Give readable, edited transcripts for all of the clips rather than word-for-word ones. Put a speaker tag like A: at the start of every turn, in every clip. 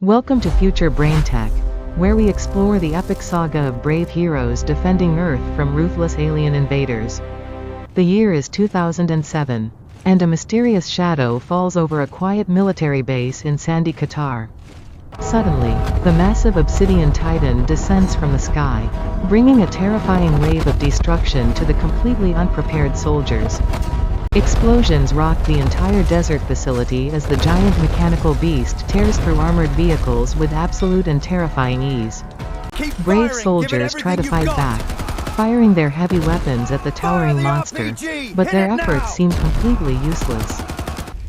A: Welcome to Future Brain Tech, where we explore the epic saga of brave heroes defending Earth from ruthless alien invaders. The year is 2007, and a mysterious shadow falls over a quiet military base in sandy Qatar. Suddenly, the massive obsidian titan descends from the sky, bringing a terrifying wave of destruction to the completely unprepared soldiers. Explosions rock the entire desert facility as the giant mechanical beast tears through armored vehicles with absolute and terrifying ease. Brave soldiers try to fight back, firing their heavy weapons at the towering monster, but their efforts seem completely useless.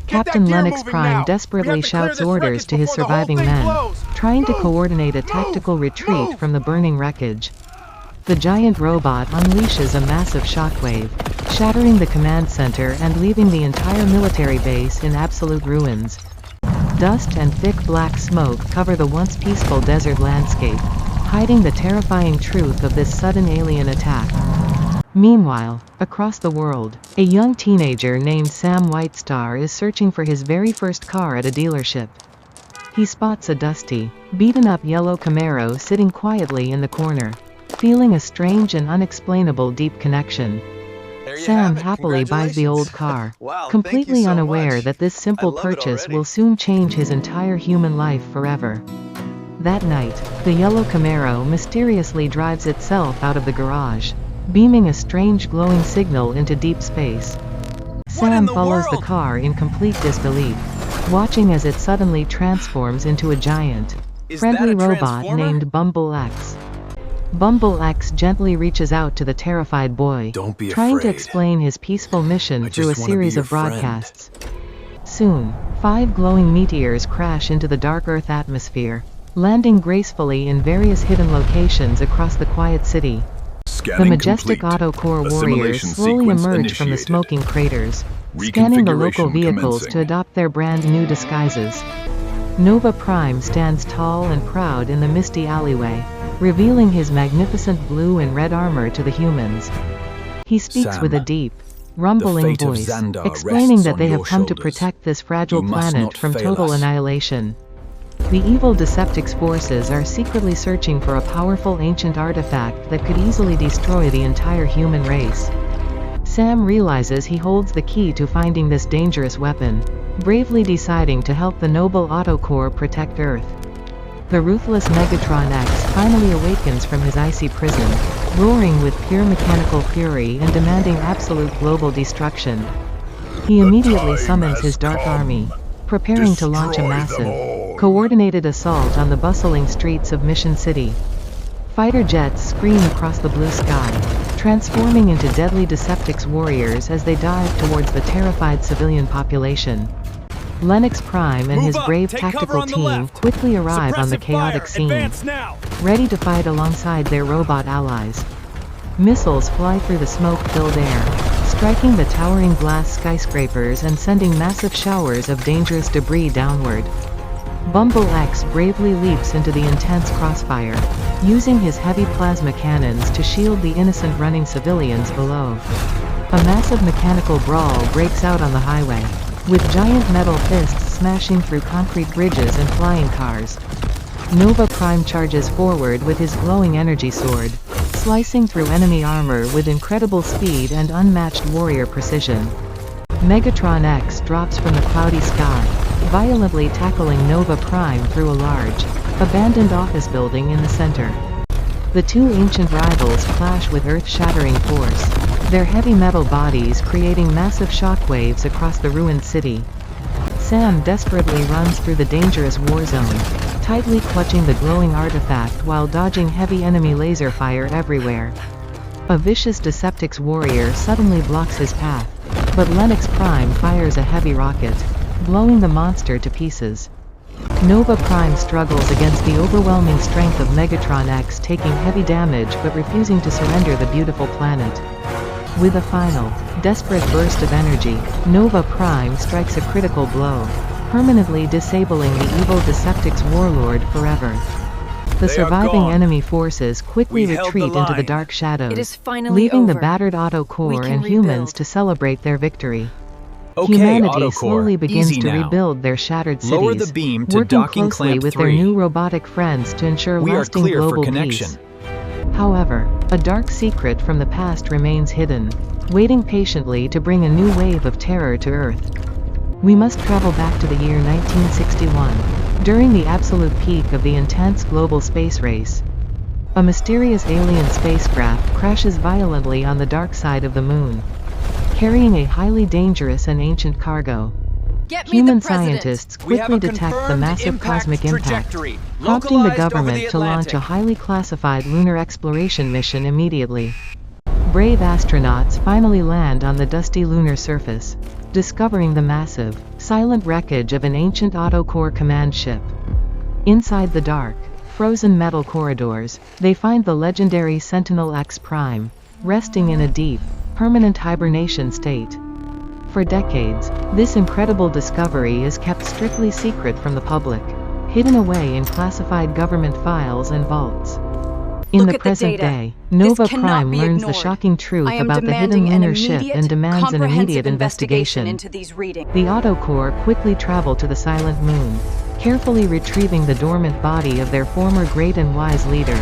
A: Captain Lennox Prime desperately shouts orders to his surviving men, trying to coordinate a tactical retreat from the burning wreckage. The giant robot unleashes a massive shockwave, shattering the command center and leaving the entire military base in absolute ruins. Dust and thick black smoke cover the once peaceful desert landscape, hiding the terrifying truth of this sudden alien attack. Meanwhile, across the world, a young teenager named Sam Whitestar is searching for his very first car at a dealership. He spots a dusty, beaten-up yellow Camaro sitting quietly in the corner. Feeling a strange and unexplainable deep connection, Sam happily buys the old car, completely unaware that this simple purchase will soon change his entire human life forever. That night, the yellow Camaro mysteriously drives itself out of the garage, beaming a strange glowing signal into deep space. Sam follows the car in complete disbelief, watching as it suddenly transforms into a giant, friendly robot named Bumble X. Bumble X gently reaches out to the terrified boy, trying to explain his peaceful mission through a series of broadcasts. Soon, 5 glowing meteors crash into the dark Earth atmosphere, landing gracefully in various hidden locations across the quiet city. The majestic AutoCore warriors slowly emerge from the smoking craters, scanning the local vehicles to adopt their brand new disguises. Nova Prime stands tall and proud in the misty alleyway, revealing his magnificent blue and red armor to the humans. He speaks with a deep, rumbling voice, explaining that they have come to protect this fragile planet from total annihilation. The evil Deceptix forces are secretly searching for a powerful ancient artifact that could easily destroy the entire human race. Sam realizes he holds the key to finding this dangerous weapon, bravely deciding to help the noble AutoCore protect Earth. The ruthless Megatron X finally awakens from his icy prison, roaring with pure mechanical fury and demanding absolute global destruction. He immediately summons his dark army, preparing to launch a massive, coordinated assault on the bustling streets of Mission City. Fighter jets scream across the blue sky, transforming into deadly Deceptix warriors as they dive towards the terrified civilian population. Lennox Prime and his brave tactical team quickly arrive on the chaotic scene, ready to fight alongside their robot allies. Missiles fly through the smoke-filled air, striking the towering glass skyscrapers and sending massive showers of dangerous debris downward. Bumble X bravely leaps into the intense crossfire, using his heavy plasma cannons to shield the innocent running civilians below. A massive mechanical brawl breaks out on the highway, with giant metal fists smashing through concrete bridges and flying cars. Nova Prime charges forward with his glowing energy sword, slicing through enemy armor with incredible speed and unmatched warrior precision. Megatron X drops from the cloudy sky, violently tackling Nova Prime through a large, abandoned office building in the center. The two ancient rivals clash with earth-shattering force, their heavy metal bodies creating massive shockwaves across the ruined city. Sam desperately runs through the dangerous war zone, tightly clutching the glowing artifact while dodging heavy enemy laser fire everywhere. A vicious Deceptix warrior suddenly blocks his path, but Lennox Prime fires a heavy rocket, blowing the monster to pieces. Nova Prime struggles against the overwhelming strength of Megatron X, taking heavy damage but refusing to surrender the beautiful planet. With a final, desperate burst of energy, Nova Prime strikes a critical blow, permanently disabling the evil Deceptix warlord forever. The surviving enemy forces quickly retreat into the dark shadows, leaving the battered AutoCore and humans to celebrate their victory.
B: Okay,
A: Humanity
B: AutoCore,
A: slowly begins
B: easy
A: to
B: now.
A: rebuild their shattered cities,
B: Lower the beam to
A: working
B: docking
A: closely
B: clamp
A: with
B: 3.
A: their new robotic friends to ensure
B: We are
A: lasting
B: clear for
A: global
B: connection.
A: peace. However, a dark secret from the past remains hidden, waiting patiently to bring a new wave of terror to Earth. We must travel back to the year 1961, during the absolute peak of the intense global space race. A mysterious alien spacecraft crashes violently on the dark side of the moon, carrying a highly dangerous and ancient cargo. Human scientists quickly detect the massive cosmic impact, prompting the government to launch a highly classified lunar exploration mission immediately. Brave astronauts finally land on the dusty lunar surface, discovering the massive, silent wreckage of an ancient AutoCore command ship. Inside the dark, frozen metal corridors, they find the legendary Sentinel X Prime, resting in a deep, permanent hibernation state. For decades, this incredible discovery is kept strictly secret from the public, hidden away in classified government files and vaults. In the present day, Nova Prime learns the shocking truth about the hidden lunar ship and demands an immediate investigation. The AutoCore quickly travel to the silent moon, carefully retrieving the dormant body of their former great and wise leader.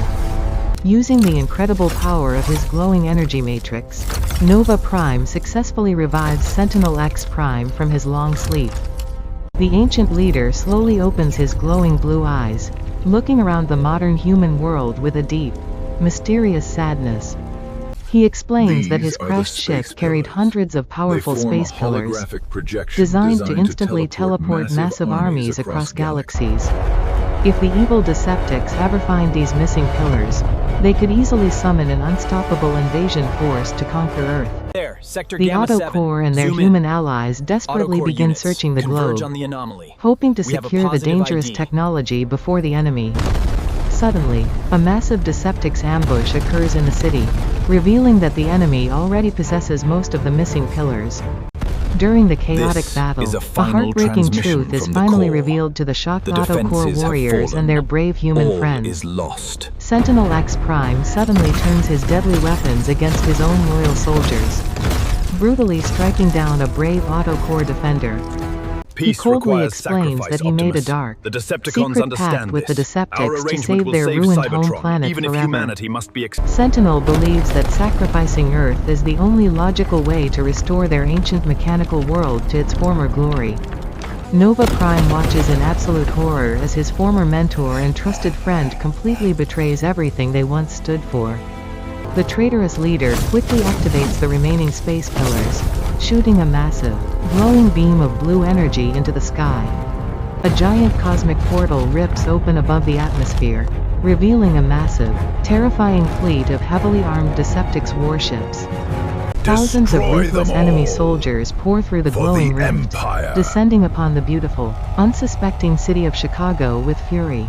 A: Using the incredible power of his glowing energy matrix, Nova Prime successfully revives Sentinel X Prime from his long sleep. The ancient leader slowly opens his glowing blue eyes, looking around the modern human world with a deep, mysterious sadness. He explains that his crashed ship carried hundreds of powerful space pillars, designed to instantly teleport massive armies across galaxies. If the evil Deceptix ever find these missing pillars, they could easily summon an unstoppable invasion force to conquer Earth. The AutoCore and their human allies desperately begin searching the globe, hoping to secure the dangerous technology before the enemy. Suddenly, a massive Deceptix ambush occurs in the city, revealing that the enemy already possesses most of the missing pillars. During the chaotic battle, a heartbreaking truth is finally revealed to the shocked AutoCore warriors and their brave human friends. Sentinel X Prime suddenly turns his deadly weapons against his own loyal soldiers, brutally striking down a brave AutoCore defender. He coldly explains that he made a dark, secret pact with the Deceptix to save their ruined home planet forever. Sentinel believes that sacrificing Earth is the only logical way to restore their ancient mechanical world to its former glory. Nova Prime watches in absolute horror as his former mentor and trusted friend completely betrays everything they once stood for. The traitorous leader quickly activates the remaining space pillars, shooting a massive, glowing beam of blue energy into the sky. A giant cosmic portal rips open above the atmosphere, revealing a massive, terrifying fleet of heavily armed Deceptix warships. Thousands of ruthless enemy soldiers pour through the glowing rift, descending upon the beautiful, unsuspecting city of Chicago with fury.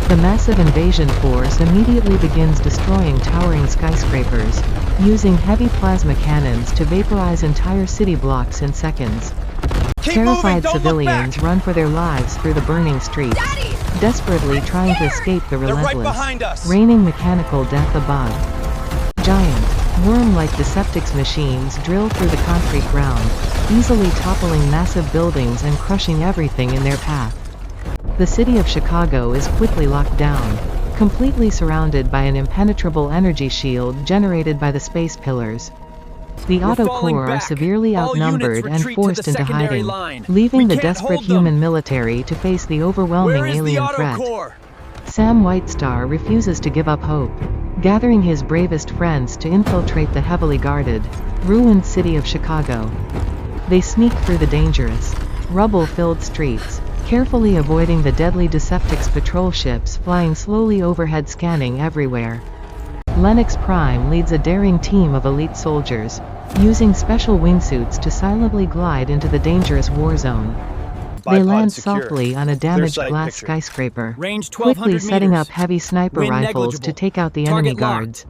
A: The massive invasion force immediately begins destroying towering skyscrapers, using heavy plasma cannons to vaporize entire city blocks in seconds. Terrified civilians run for their lives through the burning streets, desperately trying to escape the relentless, raining mechanical death above. Giant, worm-like Deceptix machines drill through the concrete ground, easily toppling massive buildings and crushing everything in their path. The city of Chicago is quickly locked down, completely surrounded by an impenetrable energy shield generated by the space pillars. The AutoCore are severely outnumbered and forced into hiding, leaving the desperate human military to face the overwhelming alien threat. Sam Whitestar refuses to give up hope, gathering his bravest friends to infiltrate the heavily guarded, ruined city of Chicago. They sneak through the dangerous, rubble-filled streets, carefully avoiding the deadly Deceptix patrol ships flying slowly overhead, scanning everywhere. Lennox Prime leads a daring team of elite soldiers, using special wingsuits to silently glide into the dangerous war zone. They land softly on a damaged glass skyscraper, quickly setting up heavy sniper rifles to take out the enemy guards.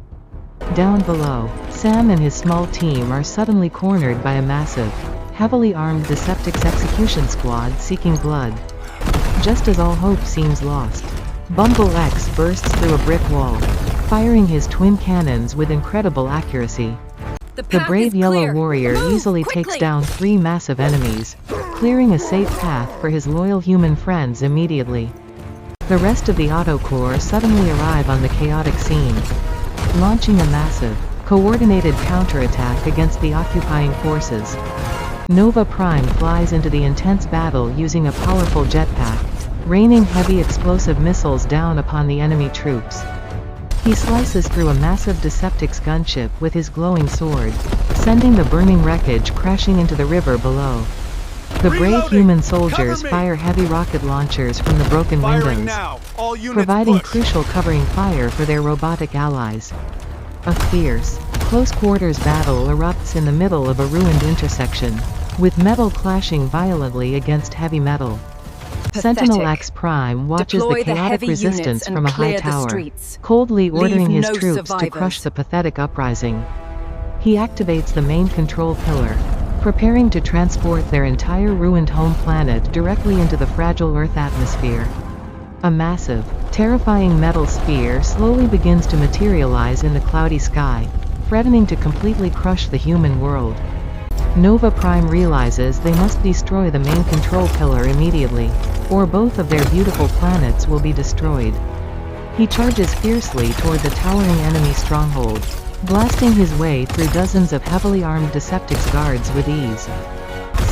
A: Down below, Sam and his small team are suddenly cornered by a massive, heavily armed Deceptix execution squad seeking blood. Just as all hope seems lost, Bumble X bursts through a brick wall, firing his twin cannons with incredible accuracy. The brave yellow warrior easily takes down 3 massive enemies, clearing a safe path for his loyal human friends immediately. The rest of the AutoCore suddenly arrive on the chaotic scene, launching a massive, coordinated counterattack against the occupying forces. Nova Prime flies into the intense battle using a powerful jetpack, raining heavy explosive missiles down upon the enemy troops. He slices through a massive Deceptix gunship with his glowing sword, sending the burning wreckage crashing into the river below. The brave human soldiers fire heavy rocket launchers from the broken windows, providing crucial covering fire for their robotic allies. A fierce, close-quarters battle erupts in the middle of a ruined intersection, with metal clashing violently against heavy metal. Sentinel X Prime watches the chaotic resistance from a high tower, coldly ordering his troops to crush the pathetic uprising. He activates the main control pillar, preparing to transport their entire ruined home planet directly into the fragile Earth atmosphere. A massive, terrifying metal sphere slowly begins to materialize in the cloudy sky, threatening to completely crush the human world. Nova Prime realizes they must destroy the main control pillar immediately, or both of their beautiful planets will be destroyed. He charges fiercely toward the towering enemy stronghold, blasting his way through dozens of heavily armed Deceptix guards with ease.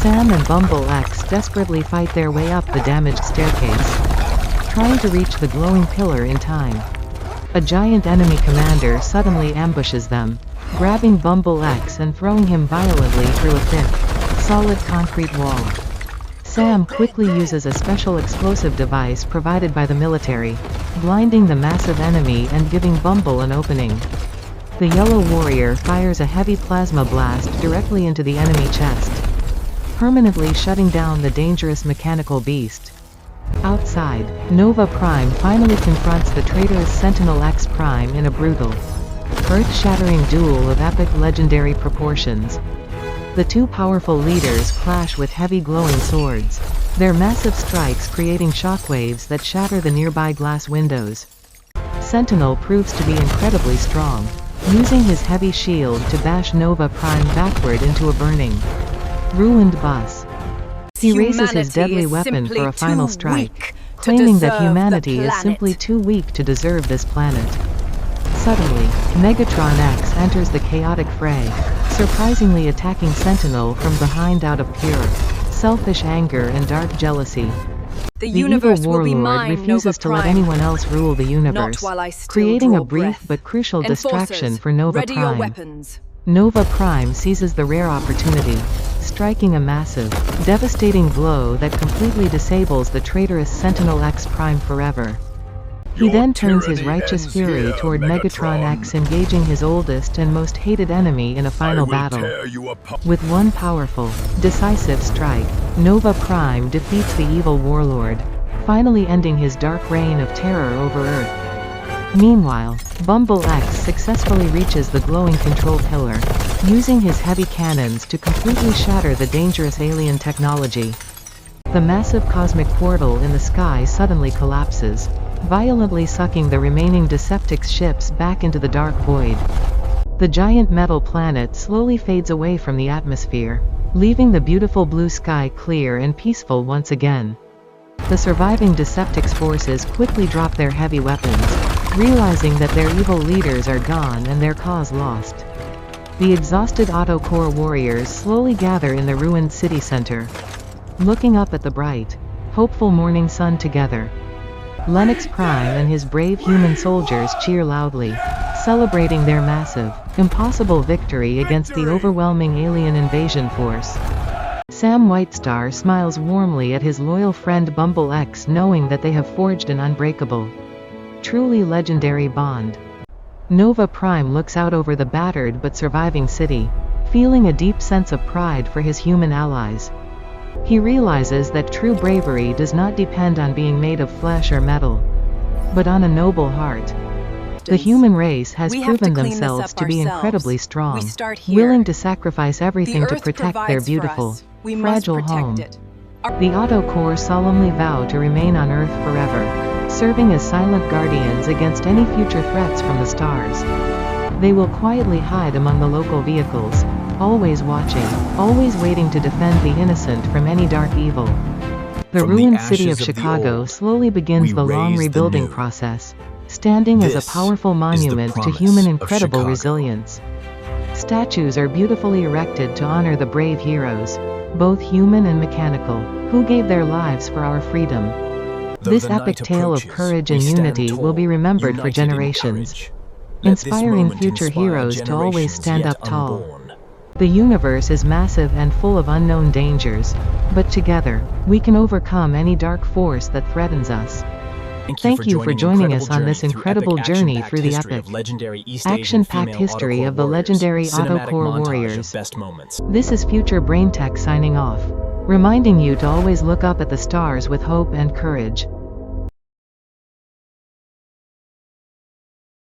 A: Sam and Bumble X desperately fight their way up the damaged staircase, trying to reach the glowing pillar in time. A giant enemy commander suddenly ambushes them, grabbing Bumble X and throwing him violently through a thick, solid concrete wall. Sam quickly uses a special explosive device provided by the military, blinding the massive enemy and giving Bumble an opening. The yellow warrior fires a heavy plasma blast directly into the enemy chest, permanently shutting down the dangerous mechanical beast. Outside, Nova Prime finally confronts the traitorous Sentinel X Prime in a brutal, earth-shattering duel of epic legendary proportions. The two powerful leaders clash with heavy glowing swords, their massive strikes creating shockwaves that shatter the nearby glass windows. Sentinel proves to be incredibly strong, using his heavy shield to bash Nova Prime backward into a burning, ruined bus. He raises his deadly weapon for a final strike, claiming that humanity is simply too weak to deserve this planet. Suddenly, Megatron X enters the chaotic fray, surprisingly attacking Sentinel from behind out of pure, selfish anger and dark jealousy. The evil warlord refuses to let anyone else rule the universe, creating a brief but crucial distraction for Nova Prime. Nova Prime seizes the rare opportunity, striking a massive, devastating blow that completely disables the traitorous Sentinel X Prime forever. He then turns his righteous fury toward Megatron X, engaging his oldest and most hated enemy in a final battle. With one powerful, decisive strike, Nova Prime defeats the evil warlord, finally ending his dark reign of terror over Earth. Meanwhile, Bumble X successfully reaches the glowing control pillar, using his heavy cannons to completely shatter the dangerous alien technology. The massive cosmic portal in the sky suddenly collapses, violently sucking the remaining Deceptix ships back into the dark void. The giant metal planet slowly fades away from the atmosphere, leaving the beautiful blue sky clear and peaceful once again. The surviving Deceptix forces quickly drop their heavy weapons, realizing that their evil leaders are gone and their cause lost. The exhausted AutoCore warriors slowly gather in the ruined city center, looking up at the bright, hopeful morning sun together. Lennox Prime and his brave human soldiers cheer loudly, celebrating their massive, impossible victory against the overwhelming alien invasion force. Sam Whitestar smiles warmly at his loyal friend Bumble X, knowing that they have forged an unbreakable, truly legendary bond. Nova Prime looks out over the battered but surviving city, feeling a deep sense of pride for his human allies. He realizes that true bravery does not depend on being made of flesh or metal, but on a noble heart. The human race has proven themselves to be incredibly strong, willing to sacrifice everything to protect their beautiful, fragile home. The AutoCore solemnly vow to remain on Earth forever, serving as silent guardians against any future threats from the stars. They will quietly hide among the local vehicles, always watching, always waiting to defend the innocent from any dark evil. The ruined city of Chicago slowly begins the long rebuilding process, standing as a powerful monument to human incredible resilience. Statues are beautifully erected to honor the brave heroes, both human and mechanical, who gave their lives for our freedom. This epic tale of courage and unity will be remembered for generations, inspiring future heroes to always stand up tall. The universe is massive and full of unknown dangers, but together, we can overcome any dark force that threatens us. Thank you for joining us on this incredible journey through the epic, action-packed history of the legendary AutoCore warriors. This is Future Brain Tech signing off, reminding you to always look up at the stars with hope and courage.